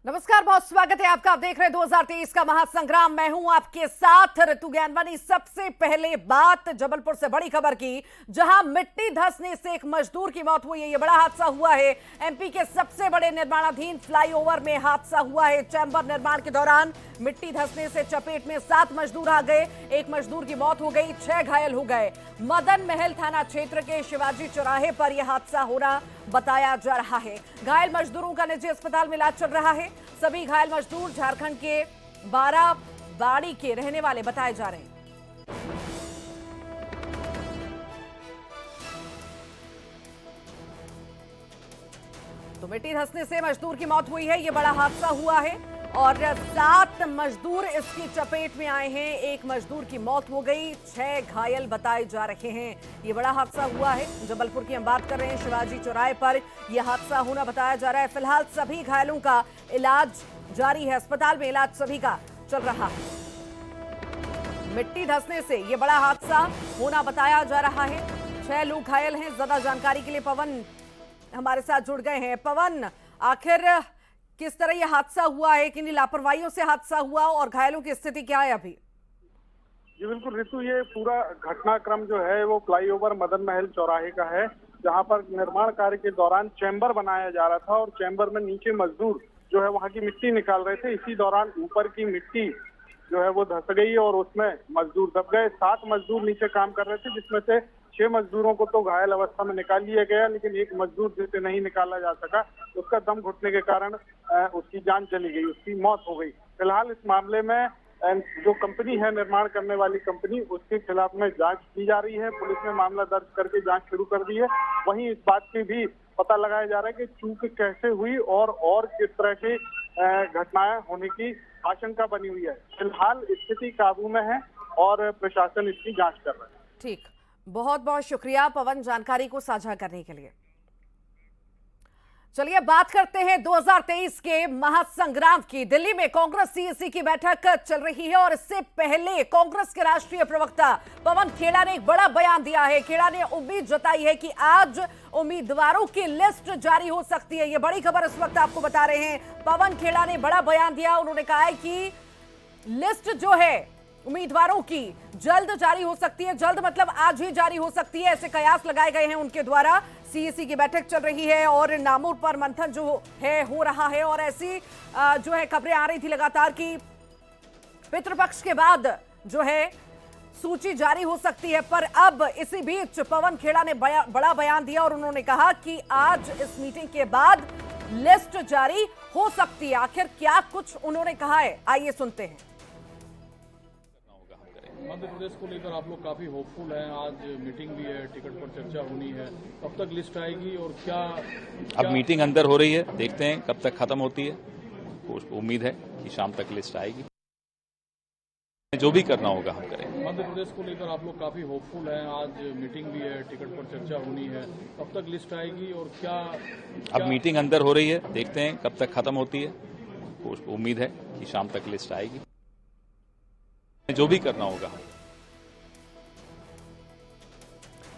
नमस्कार, बहुत स्वागत है आपका। आप देख रहे हैं 2023 का महासंग्राम। मैं हूं आपके साथ ऋतु ज्ञानवानी। सबसे पहले बात जबलपुर से बड़ी खबर की, जहां मिट्टी धंसने से एक मजदूर की मौत हुई है। यह बड़ा हादसा हुआ है। एमपी के सबसे बड़े निर्माणाधीन फ्लाईओवर में हादसा हुआ है। चैम्बर निर्माण के दौरान मिट्टी धंसने से चपेट में 7 मजदूर आ गए। एक मजदूर की मौत हो गई, 6 घायल हो गए। मदन महल थाना क्षेत्र के शिवाजी चौराहे पर यह हादसा होना बताया जा रहा है। घायल मजदूरों का निजी अस्पताल में इलाज चल रहा है। सभी घायल मजदूर झारखंड के बाराबाड़ी के रहने वाले बताए जा रहे हैं। तो मिट्टी धंसने से मजदूर की मौत हुई है। यह बड़ा हादसा हुआ है और 7 मजदूर इसकी चपेट में आए हैं। एक मजदूर की मौत हो गई, 6 घायल बताए जा रहे हैं। ये बड़ा हादसा हुआ है। जबलपुर की हम बात कर रहे हैं। शिवाजी चौराहे पर यह हादसा होना बताया जा रहा है। फिलहाल सभी घायलों का इलाज जारी है। अस्पताल में इलाज सभी का चल रहा है। मिट्टी धंसने से यह बड़ा हादसा होना बताया जा रहा है। 6 लोग घायल हैं। ज्यादा जानकारी के लिए पवन हमारे साथ जुड़ गए हैं। पवन, आखिर किस तरह यह हादसा हुआ है? किन्हीं लापरवाहियों से हादसा हुआ और घायलों की स्थिति क्या है अभी? जी बिल्कुल ऋतु, ये पूरा घटनाक्रम जो है वो फ्लाईओवर मदन महल चौराहे का है, जहां पर निर्माण कार्य के दौरान चैम्बर बनाया जा रहा था और चैम्बर में नीचे मजदूर जो है वहां की मिट्टी निकाल रहे थे। इसी दौरान ऊपर की मिट्टी जो है वो धंस गई और उसमें मजदूर दब गए। 7 मजदूर नीचे काम कर रहे थे, जिसमें से 6 मजदूरों को तो घायल अवस्था में निकाल लिया गया, लेकिन एक मजदूर जिसे नहीं निकाला जा सका, उसका दम घुटने के कारण उसकी जान चली गई, उसकी मौत हो गई। फिलहाल इस मामले में जो कंपनी है, निर्माण करने वाली कंपनी, उसके खिलाफ में जांच की जा रही है। पुलिस ने मामला दर्ज करके जांच शुरू कर दी है। वहीं इस बात की भी पता लगाया जा रहा है कि चूक कैसे हुई और किस तरह की घटनाएं होने की आशंका बनी हुई है। फिलहाल स्थिति काबू में है और प्रशासन इसकी जांच कर रहा है। ठीक, बहुत बहुत शुक्रिया पवन जानकारी को साझा करने के लिए। चलिए बात करते हैं 2023 के महासंग्राम की। दिल्ली में कांग्रेस सीएसी की बैठक चल रही है और इससे पहले कांग्रेस के राष्ट्रीय प्रवक्ता पवन खेड़ा ने एक बड़ा बयान दिया है। खेड़ा ने उम्मीद जताई है कि आज उम्मीदवारों की लिस्ट जारी हो सकती है। यह बड़ी खबर इस वक्त आपको बता रहे हैं। पवन खेड़ा ने बड़ा बयान दिया। उन्होंने कहा है कि लिस्ट जो है उम्मीदवारों की जल्द जारी हो सकती है। जल्द मतलब आज ही जारी हो सकती है, ऐसे कयास लगाए गए हैं उनके द्वारा। सीएसी की बैठक चल रही है और नामों पर मंथन जो है हो रहा है और ऐसी जो है खबरें आ रही थी लगातार कि पितृपक्ष के बाद जो है सूची जारी हो सकती है। पर अब इसी बीच पवन खेड़ा ने बड़ा बयान दिया और उन्होंने कहा कि आज इस मीटिंग के बाद लिस्ट जारी हो सकती है। आखिर क्या कुछ उन्होंने कहा है, आइए सुनते हैं। मध्य प्रदेश को लेकर आप लोग काफी होपफुल हैं। आज मीटिंग भी है, टिकट पर चर्चा होनी है। कब तक लिस्ट आएगी और क्या अब मीटिंग अंदर हो रही है, देखते हैं कब तक खत्म होती है। उम्मीद है कि शाम तक लिस्ट आएगी। जो भी करना होगा हम करेंगे। मध्य प्रदेश को लेकर आप लोग काफी होपफुल हैं। आज मीटिंग भी है, टिकट पर चर्चा होनी है। कब तक लिस्ट आएगी और क्या अब मीटिंग अंदर हो रही है, देखते हैं कब तक खत्म होती है। उम्मीद है कि शाम तक लिस्ट आएगी। जो भी करना होगा।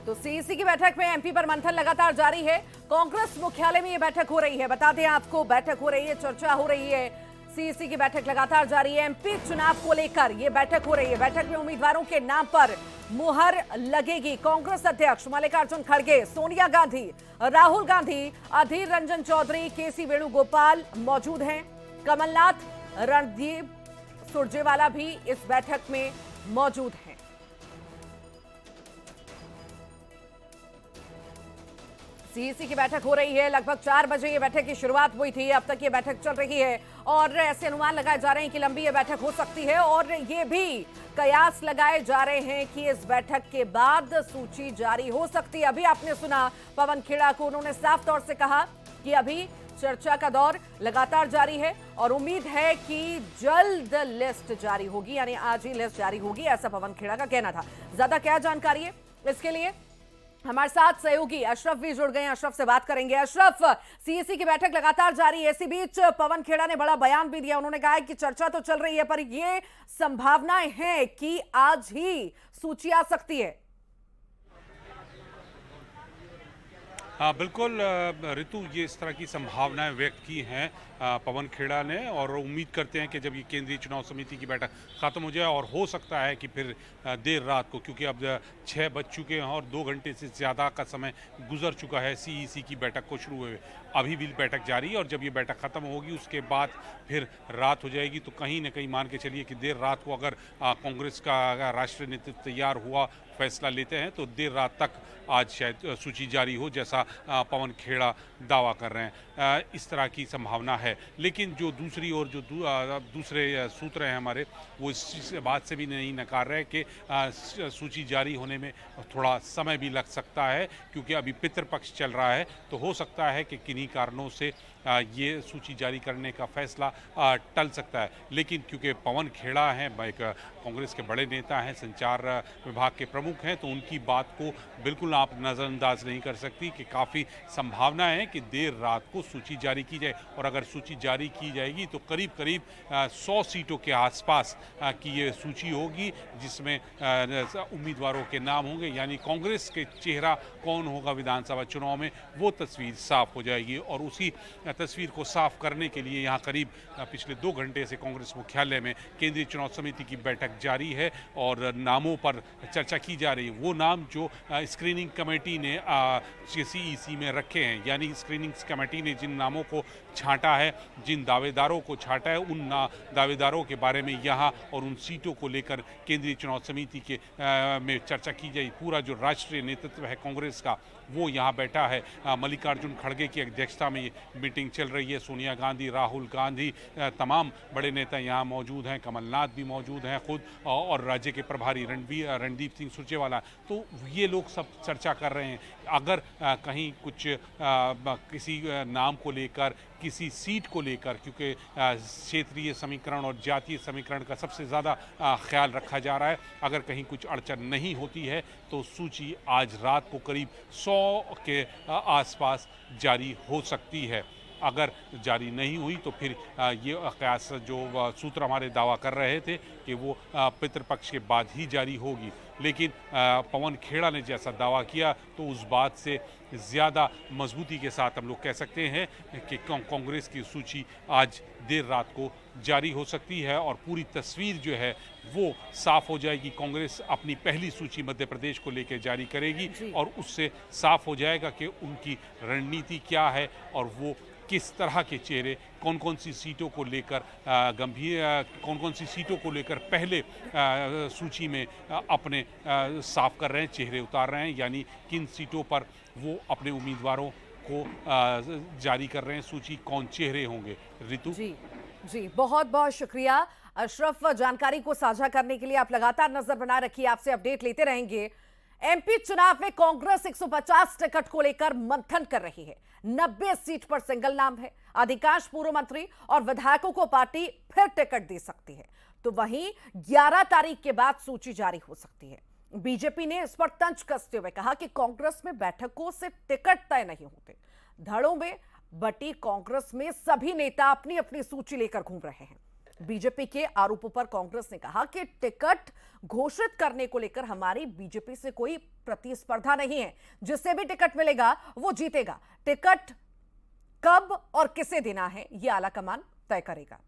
तो सीईसी की बैठक में एमपी पर मंथन लगातार जारी है। कांग्रेस मुख्यालय में यह बैठक हो रही है। बता दें आपको, बैठक हो रही है, चर्चा हो रही है। सीईसी की बैठक लगातार जारी है। एमपी चुनाव को लेकर यह बैठक हो रही है। बैठक में उम्मीदवारों के नाम पर मुहर लगेगी। कांग्रेस अध्यक्ष मल्लिकार्जुन खड़गे, सोनिया गांधी, राहुल गांधी, अधीर रंजन चौधरी, केसी वेणुगोपाल मौजूद हैं। कमलनाथ, रणदीप सुरजेवाला भी इस बैठक में मौजूद हैं। सीईसी की बैठक हो रही है। लगभग 4 बजे ये बैठक की शुरुआत हुई थी। अब तक ये बैठक चल रही है और ऐसे अनुमान लगाए जा रहे हैं कि लंबी ये बैठक हो सकती है और ये भी कयास लगाए जा रहे हैं कि इस बैठक के बाद सूची जारी हो सकती है। अभी आपने सुना पवन खेड़ा को, उन्होंने साफ तौर से कहा कि अभी चर्चा का दौर लगातार जारी है और उम्मीद है कि जल्द लिस्ट जारी होगी, यानी आज ही लिस्ट जारी होगी, ऐसा पवन खेड़ा का कहना था। ज्यादा क्या जानकारी है इसके लिए हमारे साथ सहयोगी अशरफ भी जुड़ गए हैं। अशरफ से बात करेंगे। अशरफ, सीईसी की बैठक लगातार जारी है, इसी बीच पवन खेड़ा ने बड़ा बयान भी दिया। उन्होंने कहा है कि चर्चा तो चल रही है पर यह संभावनाएं हैं कि आज ही सूची आ सकती है। हाँ बिल्कुल ऋतु, ये इस तरह की संभावनाएं व्यक्त की हैं पवन खेड़ा ने, और उम्मीद करते हैं कि जब ये केंद्रीय चुनाव समिति की बैठक ख़त्म हो जाए, और हो सकता है कि फिर देर रात को, क्योंकि अब 6 बज चुके हैं और 2 घंटे से ज़्यादा का समय गुजर चुका है सीईसी की बैठक को शुरू हुए, अभी भी बैठक जारी है, और जब ये बैठक ख़त्म होगी उसके बाद फिर रात हो जाएगी। तो कहीं ना कहीं मान के चलिए कि देर रात को अगर कांग्रेस का राष्ट्रीय नेतृत्व तैयार हुआ, फैसला लेते हैं, तो देर रात तक आज शायद सूची जारी हो, जैसा पवन खेड़ा दावा कर रहे हैं। इस तरह की संभावना है। लेकिन जो दूसरी ओर जो दूसरे सूत्र हैं हमारे, वो इस बात से भी नहीं नकार रहे कि सूची जारी होने में थोड़ा समय भी लग सकता है, क्योंकि अभी पितृपक्ष चल रहा है। तो हो सकता है कि किन्हीं कारणों से ये सूची जारी करने का फैसला टल सकता है। लेकिन क्योंकि पवन खेड़ा हैं, एक कांग्रेस के बड़े नेता हैं, संचार विभाग के प्रमुख हैं, तो उनकी बात को बिल्कुल आप नज़रअंदाज नहीं कर सकती कि काफ़ी संभावना है कि देर रात को सूची जारी की जाए। और अगर सूची जारी की जाएगी तो करीब करीब 100 सीटों के आसपास की ये सूची होगी, जिसमें उम्मीदवारों के नाम होंगे, यानी कांग्रेस के चेहरा कौन होगा विधानसभा चुनाव में, वो तस्वीर साफ हो जाएगी। और उसी तस्वीर को साफ करने के लिए यहाँ करीब पिछले 2 घंटे से कांग्रेस मुख्यालय में केंद्रीय चुनाव समिति की बैठक जारी है, और नामों पर चर्चा की जा रही है। वो नाम जो स्क्रीनिंग कमेटी ने सीईसी में रखे हैं, यानी स्क्रीनिंग कमेटी ने जिन नामों को छांटा है, जिन दावेदारों को छांटा है, उन दावेदारों के बारे में यहाँ और उन सीटों को लेकर केंद्रीय चुनाव समिति के में चर्चा की जाए। पूरा जो राष्ट्रीय नेतृत्व है कांग्रेस का, वो यहाँ बैठा है। मल्लिकार्जुन खड़गे की अध्यक्षता में ये मीटिंग चल रही है। सोनिया गांधी, राहुल गांधी, तमाम बड़े नेता यहाँ मौजूद हैं, कमलनाथ भी मौजूद हैं खुद, और राज्य के प्रभारी रणदीप सिंह सुरजेवाला। तो ये लोग सब चर्चा कर रहे हैं। अगर कहीं कुछ किसी नाम को लेकर, किसी सीट को लेकर, क्योंकि क्षेत्रीय समीकरण और जातीय समीकरण का सबसे ज़्यादा ख्याल रखा जा रहा है, अगर कहीं कुछ अड़चन नहीं होती है तो सूची आज रात को करीब 100 के आसपास जारी हो सकती है। अगर जारी नहीं हुई तो फिर ये कयास जो सूत्र हमारे दावा कर रहे थे कि वो पितृपक्ष के बाद ही जारी होगी। लेकिन पवन खेड़ा ने जैसा दावा किया, तो उस बात से ज़्यादा मजबूती के साथ हम लोग कह सकते हैं कि कांग्रेस की सूची आज देर रात को जारी हो सकती है, और पूरी तस्वीर जो है वो साफ हो जाएगी। कांग्रेस अपनी पहली सूची मध्य प्रदेश को लेकर जारी करेगी, और उससे साफ हो जाएगा कि उनकी रणनीति क्या है, और वो किस तरह के चेहरे कौन कौन सी सीटों को लेकर कौन कौन सी सीटों को लेकर पहले सूची में अपने साफ कर रहे हैं, चेहरे उतार रहे हैं, यानी किन सीटों पर वो अपने उम्मीदवारों को जारी कर रहे हैं, सूची कौन चेहरे होंगे। ऋतु जी बहुत बहुत शुक्रिया अशरफ, जानकारी को साझा करने के लिए। आप लगातार नजर बनाए रखिए, आपसे अपडेट लेते रहेंगे। एमपी चुनाव में कांग्रेस 150 टिकट को लेकर मंथन कर रही है। 90 सीट पर सिंगल नाम है। अधिकांश पूर्व मंत्री और विधायकों को पार्टी फिर टिकट दे सकती है। तो वहीं 11 तारीख के बाद सूची जारी हो सकती है। बीजेपी ने इस पर तंज कसते हुए कहा कि कांग्रेस में बैठकों से टिकट तय नहीं होते। धड़ों में बटी कांग्रेस में सभी नेता अपनी अपनी सूची लेकर घूम रहे हैं। बीजेपी के आरोपों पर कांग्रेस ने कहा कि टिकट घोषित करने को लेकर हमारी बीजेपी से कोई प्रतिस्पर्धा नहीं है। जिससे भी टिकट मिलेगा वो जीतेगा। टिकट कब और किसे देना है ये आलाकमान तय करेगा।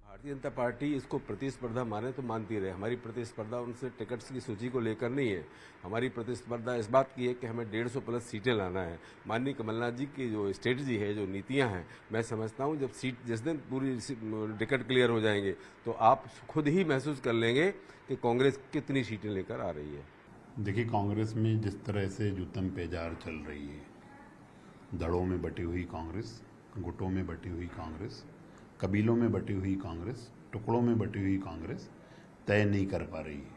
भारतीय जनता पार्टी इसको प्रतिस्पर्धा माने तो मानती रहे। हमारी प्रतिस्पर्धा उनसे टिकट्स की सूची को लेकर नहीं है। हमारी प्रतिस्पर्धा इस बात की है कि हमें 150 प्लस सीटें लाना है। माननीय कमलनाथ जी की जो स्ट्रेटजी है, जो नीतियां हैं, मैं समझता हूं जब जिस दिन पूरी टिकट क्लियर हो जाएंगे तो आप खुद ही महसूस कर लेंगे कि कांग्रेस कितनी सीटें लेकर आ रही है। देखिए, कांग्रेस में जिस तरह से जुतम पेजार चल रही है, दड़ों में बटी हुई कांग्रेस, गुटों में बटी हुई कांग्रेस, कबीलों में बटी हुई कांग्रेस, टुकड़ों में बटी हुई कांग्रेस तय नहीं कर पा रही है।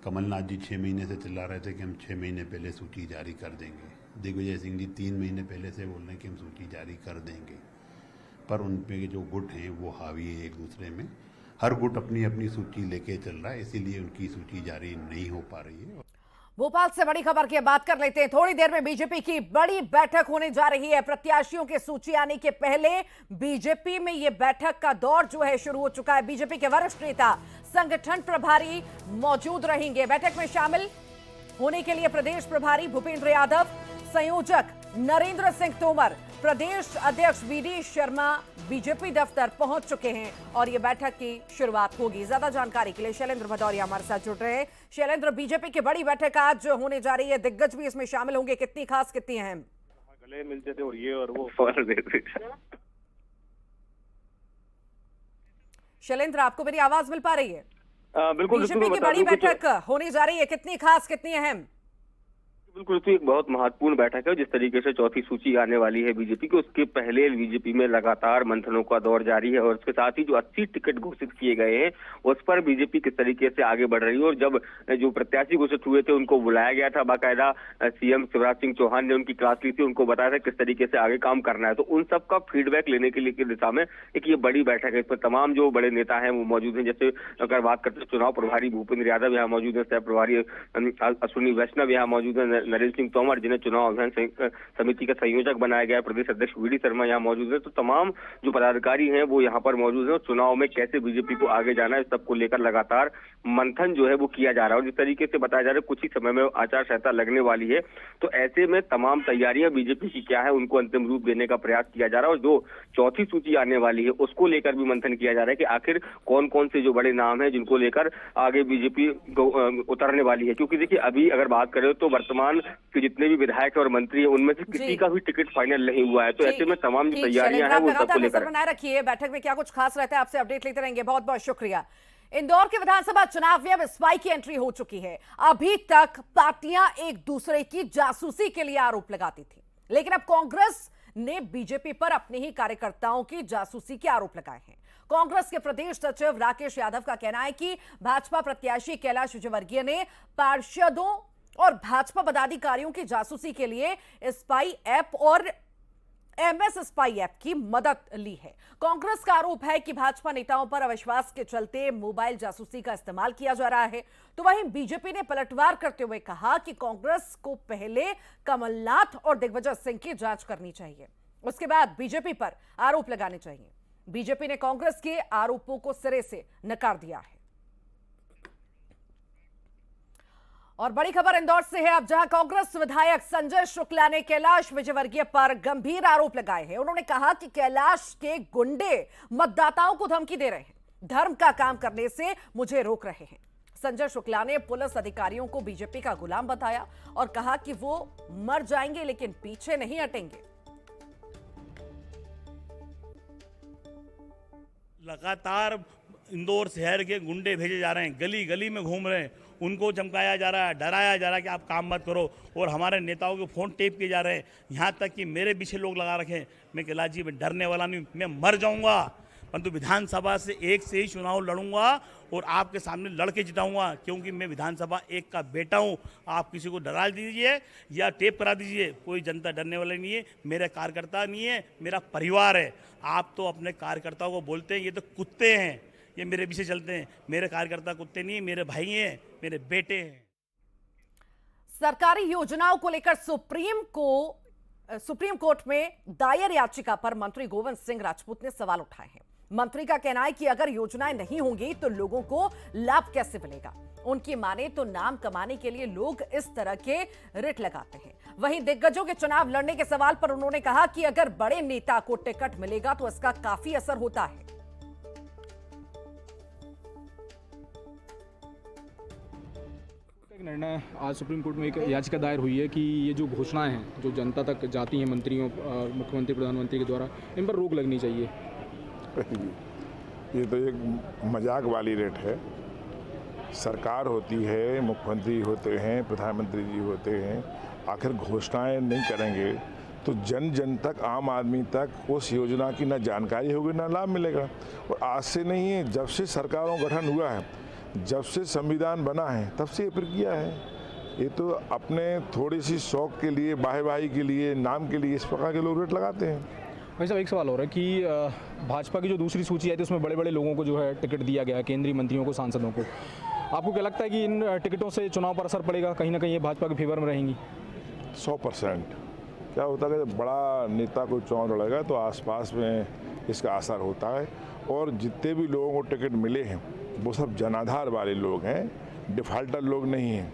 कमलनाथ जी 6 महीने से चिल्ला रहे थे कि हम 6 महीने पहले सूची जारी कर देंगे। दिग्विजय सिंह जी 3 महीने पहले से बोल रहे हैं कि हम सूची जारी कर देंगे। पर उन पे जो गुट हैं वो हावी है एक दूसरे में। हर गुट अपनी अपनी सूची लेके चल रहा है, इसीलिए उनकी सूची जारी नहीं हो पा रही है। भोपाल से बड़ी खबर की बात कर लेते हैं। थोड़ी देर में बीजेपी की बड़ी बैठक होने जा रही है। प्रत्याशियों की सूची आने के पहले बीजेपी में यह बैठक का दौर जो है शुरू हो चुका है। बीजेपी के वरिष्ठ नेता, संगठन प्रभारी मौजूद रहेंगे। बैठक में शामिल होने के लिए प्रदेश प्रभारी भूपेंद्र यादव, संयोजक नरेंद्र सिंह तोमर, प्रदेश अध्यक्ष वीडी शर्मा बीजेपी दफ्तर पहुंच चुके हैं और ये बैठक की शुरुआत होगी। ज्यादा जानकारी के लिए शैलेंद्र भदौरिया हमारे साथ जुड़ रहे हैं। शैलेंद्र, बीजेपी की बड़ी बैठक आज होने जा रही है, दिग्गज भी इसमें शामिल होंगे, कितनी खास कितनी अहम? गले मिलते थे और ये और वो फल देते थे। शैलेंद्र, आपको मेरी आवाज मिल पा रही है? बिल्कुल। बीजेपी की बड़ी बैठक होने जा रही है, कितनी खास कितनी अहम? बिल्कुल, तो एक बहुत महत्वपूर्ण बैठक है। जिस तरीके से चौथी सूची आने वाली है बीजेपी की, उसके पहले बीजेपी में लगातार मंथनों का दौर जारी है और उसके साथ ही जो 80 टिकट घोषित किए गए हैं उस पर बीजेपी किस तरीके से आगे बढ़ रही है। और जब जो प्रत्याशी घोषित हुए थे उनको बुलाया गया था, बाकायदा सीएम शिवराज सिंह चौहान ने उनकी क्लास ली थी, उनको बताया था किस तरीके से आगे काम करना है। तो उन सब का फीडबैक लेने के लिए की दिशा में एक ये बड़ी बैठक है। इस पर तमाम जो बड़े नेता हैं वो मौजूद हैं। जैसे अगर बात करते हैं चुनाव प्रभारी भूपेंद्र यादव यहाँ मौजूद है, सह प्रभारी अश्विनी वैष्णव यहाँ मौजूद है, नरेंद्र सिंह तोमर जिन्हें चुनाव अभियान समिति का संयोजक बनाया गया है, प्रदेश अध्यक्ष वीडी शर्मा यहाँ मौजूद है। तो तमाम जो पदाधिकारी हैं वो यहाँ पर मौजूद है। चुनाव में कैसे बीजेपी को आगे जाना है, इस सबको लेकर लगातार मंथन जो है वो किया जा रहा है। और जिस तरीके से बताया जा रहा है कुछ ही समय में आचार संहिता लगने वाली है, तो ऐसे में तमाम तैयारियां बीजेपी की क्या है उनको अंतिम रूप देने का प्रयास किया जा रहा है। और जो चौथी सूची आने वाली है उसको लेकर भी मंथन किया जा रहा है कि आखिर कौन कौन से जो बड़े नाम है जिनको लेकर आगे बीजेपी उतरने वाली है। क्योंकि देखिए अभी अगर बात करें तो वर्तमान के जितने भी विधायक और मंत्री है उनमें से किसी का भी टिकट फाइनल नहीं हुआ है। तो ऐसे में तमाम जो तैयारियां हैं वो सबको लेकर बनाए रखिए। बैठक में क्या कुछ खास रहता है आपसे अपडेट लेते रहेंगे। बहुत बहुत शुक्रिया। इंदौर के विधानसभा चुनाव में अब स्पाई की एंट्री हो चुकी है। अभी तक पार्टियां एक दूसरे की जासूसी के लिए आरोप लगाती थी, लेकिन अब कांग्रेस ने बीजेपी पर अपने ही कार्यकर्ताओं की जासूसी के आरोप लगाए हैं। कांग्रेस के प्रदेश सचिव राकेश यादव का कहना है कि भाजपा प्रत्याशी कैलाश विजयवर्गीय ने पार्षदों और भाजपा पदाधिकारियों की जासूसी के लिए स्पाई ऐप और एमएस स्पाई ऐप की मदद ली है। कांग्रेस का आरोप है कि भाजपा नेताओं पर अविश्वास के चलते मोबाइल जासूसी का इस्तेमाल किया जा रहा है। तो वहीं बीजेपी ने पलटवार करते हुए कहा कि कांग्रेस को पहले कमलनाथ और दिग्विजय सिंह की जांच करनी चाहिए, उसके बाद बीजेपी पर आरोप लगाने चाहिए। बीजेपी ने कांग्रेस के आरोपों को सिरे से नकार दिया है। और बड़ी खबर इंदौर से है अब, जहां कांग्रेस विधायक संजय शुक्ला ने कैलाश विजयवर्गीय पर गंभीर आरोप लगाए हैं। उन्होंने कहा कि कैलाश के गुंडे मतदाताओं को धमकी दे रहे हैं, धर्म का काम करने से मुझे रोक रहे हैं। संजय शुक्ला ने पुलिस अधिकारियों को बीजेपी का गुलाम बताया और कहा कि वो मर जाएंगे लेकिन पीछे नहीं हटेंगे। लगातार इंदौर शहर के गुंडे भेजे जा रहे हैं, गली गली में घूम रहे हैं, उनको चमकाया जा रहा है, डराया जा रहा है कि आप काम मत करो, और हमारे नेताओं के फ़ोन टेप किए जा रहे हैं। यहाँ तक कि मेरे पीछे लोग लगा रखे हैं। मैं कैलाश जी मैं डरने वाला नहीं, मैं मर जाऊँगा परंतु विधानसभा से एक से ही चुनाव लड़ूंगा और आपके सामने लड़के जिताऊंगा, क्योंकि मैं विधानसभा एक का बेटा हूँ। आप किसी को डरा दीजिए या टेप करा दीजिए, कोई जनता डरने वाला नहीं है। मेरे कार्यकर्ता नहीं है, मेरा परिवार है। आप तो अपने कार्यकर्ताओं को बोलते हैं ये तो कुत्ते हैं, ये मेरे पीछे चलते हैं। मेरे कार्यकर्ता कुत्ते नहीं है, मेरे भाई हैं, मेरे बेटे हैं। सरकारी योजनाओं को लेकर सुप्रीम कोर्ट में दायर याचिका पर मंत्री गोविंद सिंह राजपूत ने सवाल उठाए हैं। मंत्री का कहना है कि अगर योजनाएं नहीं होंगी तो लोगों को लाभ कैसे मिलेगा। उनकी माने तो नाम कमाने के लिए लोग इस तरह के रिट लगाते हैं। वहीं दिग्गजों के चुनाव लड़ने के सवाल पर उन्होंने कहा कि अगर बड़े नेता को टिकट मिलेगा तो इसका काफी असर होता है। निर्णय आज सुप्रीम कोर्ट में एक याचिका दायर हुई है कि ये जो घोषणाएं हैं जो जनता तक जाती हैं मंत्रियों मुख्यमंत्री प्रधानमंत्री के द्वारा, इन पर रोक लगनी चाहिए। ये तो एक मजाक वाली रेट है। सरकार होती है, मुख्यमंत्री होते हैं, प्रधानमंत्री जी होते हैं, आखिर घोषणाएं नहीं करेंगे तो जन जन तक, आम आदमी तक उस योजना की ना जानकारी होगी ना लाभ मिलेगा। और आज से नहीं है, जब से सरकारों का गठन हुआ है, जब से संविधान बना है, तब से ये प्रक्रिया है। ये तो अपने थोड़ी सी शौक के लिए, वाहवाही के लिए, नाम के लिए इस प्रकार के लोग रेट लगाते हैं। भाई साहब, एक सवाल हो रहा है कि भाजपा की जो दूसरी सूची आई थी उसमें बड़े बड़े लोगों को जो है टिकट दिया गया है, केंद्रीय मंत्रियों को, सांसदों को। आपको क्या लगता है कि इन टिकटों से चुनाव पर असर पड़ेगा, कहीं ना कहीं ये भाजपा के फेवर में रहेंगी? 100%। क्या होता है कि बड़ा नेता कोई चुनाव लड़ेगा तो आसपास में इसका असर होता है। और जितने भी लोगों को टिकट मिले हैं वो सब जनाधार वाले लोग हैं, डिफाल्टर लोग नहीं हैं।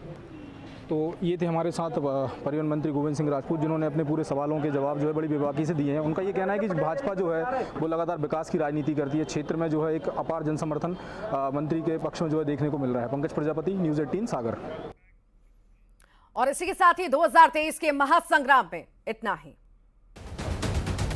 तो ये थे हमारे साथ परिवहन मंत्री गोविंद सिंह राजपूत, जिन्होंने अपने पूरे सवालों के जवाब जो है बड़ी बेबाकी से दिए हैं। उनका ये कहना है कि भाजपा जो है वो लगातार विकास की राजनीति करती है। क्षेत्र में जो है एक अपार जनसमर्थन मंत्री के पक्ष में जो है देखने को मिल रहा है। पंकज प्रजापति, न्यूज़ 18 सागर। और इसी के साथ ही 2023 के महासंग्राम में इतना ही।